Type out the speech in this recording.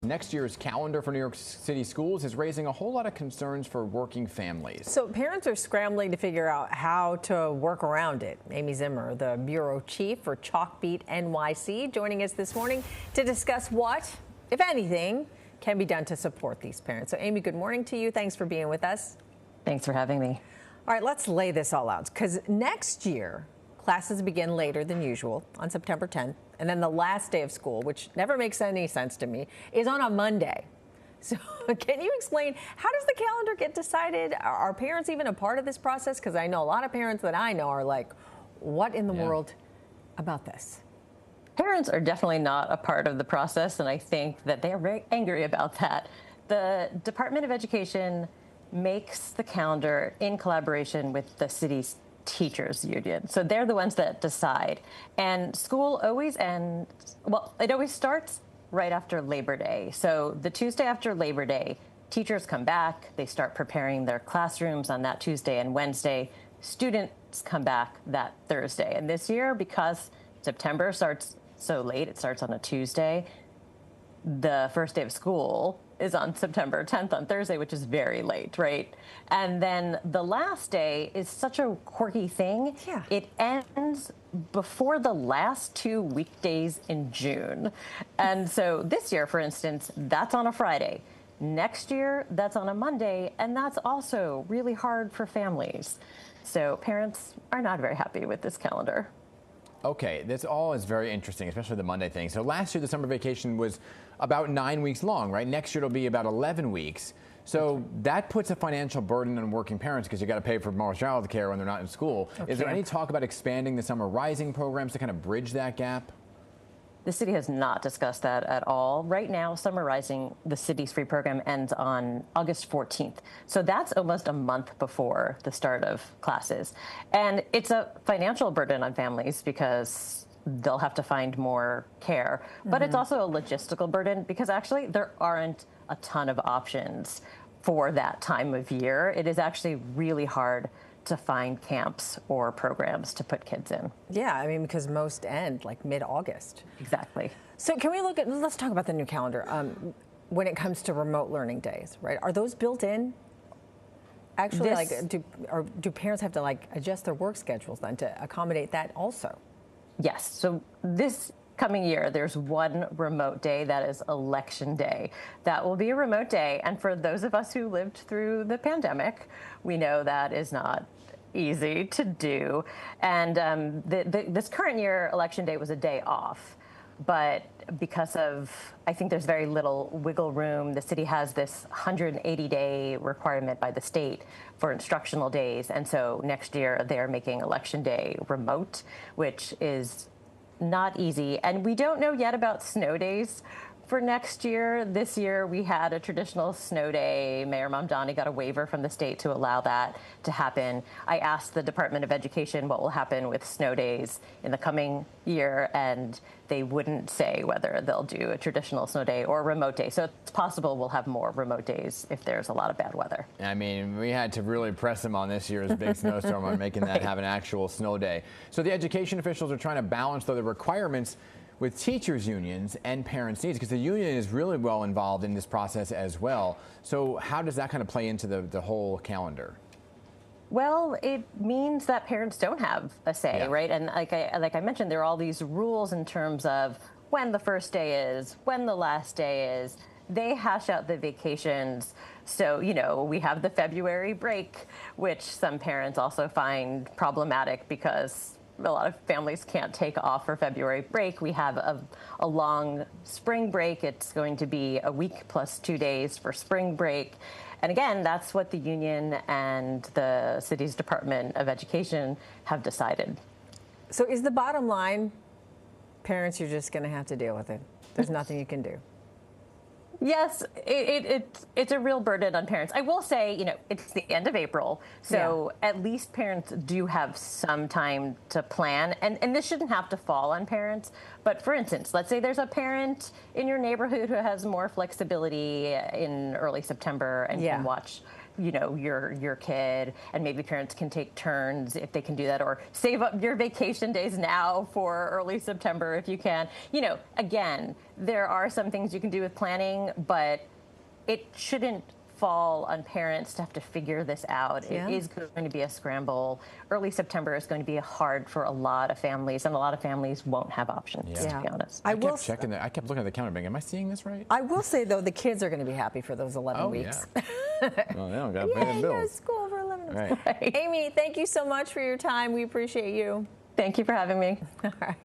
next year's calendar for New York City schools is raising a whole lot of concerns for working families. So parents are scrambling to figure out how to work around it. Amy Zimmer, the bureau chief for Chalkbeat NYC, joining us this morning to discuss what, if anything, can be done to support these parents. So Amy, good morning to you. Thanks for being with us. Thanks for having me. All right, let's lay this all out, because next year classes begin later than usual on September 10th, and then the last day of school, which never makes any sense to me, is on a Monday. So can you explain, how does the calendar get decided? Are parents even a part of this process? Because I know a lot of parents that I know are like, what in the world about this? Parents are definitely not a part of the process, and I think that they are very angry about that. The Department of Education makes the calendar in collaboration with the city's teachers union. So they're the ones that decide. And school always ends, well, it always starts right after Labor Day. So the Tuesday after Labor Day, teachers come back, they start preparing their classrooms on that Tuesday and Wednesday. Students come back that Thursday. And this year, because September starts so late, it starts on a Tuesday, the first day of school is on September 10th on Thursday, which is very late, right? And then the last day is such a quirky thing. Yeah. It ends before the last 2 weekdays in June. And so this year, for instance, that's on a Friday. Next year, that's on a Monday, and that's also really hard for families. So parents are not very happy with this calendar. Okay, this all is very interesting, especially the Monday thing. So last year, the summer vacation was about 9 weeks long, right? Next year, it'll be about 11 weeks. So that puts a financial burden on working parents because you got to pay for more childcare when they're not in school. Okay. Is there any talk about expanding the summer rising programs to kind of bridge that gap? The city has not discussed that at all. Right now, Summer Rising, the city's free program, ends on August 14th. So that's almost a month before the start of classes. And it's a financial burden on families because they'll have to find more care. But it's also a logistical burden because actually there aren't a ton of options for that time of year. It is actually really hard to find camps or programs to put kids in. Yeah, I mean, because most end like mid-August. Exactly. So can we let's talk about the new calendar when it comes to remote learning days, right? Are those built in? Actually, do parents have to adjust their work schedules then to accommodate that also? Yes. So this coming year, there's one remote day, that is Election Day. That will be a remote day. And for those of us who lived through the pandemic, we know that is not easy to do. And this current year, Election Day was a day off. But because of, I think there's very little wiggle room, the city has this 180-day requirement by the state for instructional days. And so next year, they're making Election Day remote, which is not easy. And we don't know yet about snow days for next year. This year, we had a traditional snow day. Mayor Mamdani got a waiver from the state to allow that to happen. I asked the Department of Education what will happen with snow days in the coming year, and they wouldn't say whether they'll do a traditional snow day or a remote day. So it's possible we'll have more remote days if there's a lot of bad weather. I mean, we had to really press them on this year's big snowstorm on making that have an actual snow day. So the education officials are trying to balance, though, the requirements with teachers' unions and parents' needs, because the union is really well involved in this process as well. So how does that kind of play into the whole calendar? Well, it means that parents don't have a say, right? And like I mentioned, there are all these rules in terms of when the first day is, when the last day is. They hash out the vacations. So, you know, we have the February break, which some parents also find problematic because a lot of families can't take off for February break. We have a long spring break. It's going to be a week plus 2 days for spring break. And again, that's what the union and the city's Department of Education have decided. So is the bottom line, parents, you're just going to have to deal with it. There's nothing you can do. Yes, it's a real burden on parents. I will say, you know, it's the end of April, so at least parents do have some time to plan. And this shouldn't have to fall on parents. But for instance, let's say there's a parent in your neighborhood who has more flexibility in early September and can watch your kid, and maybe parents can take turns if they can do that, or save up your vacation days now for early September if you can. Again, there are some things you can do with planning, but it shouldn't fall on parents to have to figure this out. Yeah. It is going to be a scramble. Early September is going to be hard for a lot of families, and a lot of families won't have options, to be honest. I kept checking that. I kept looking at the calendar being, am I seeing this right? I will say, though, the kids are going to be happy for those 11 weeks. Yeah. Well, they don't got to pay the bills. School for 11 weeks. Right. Right. Amy, thank you so much for your time. We appreciate you. Thank you for having me. All right.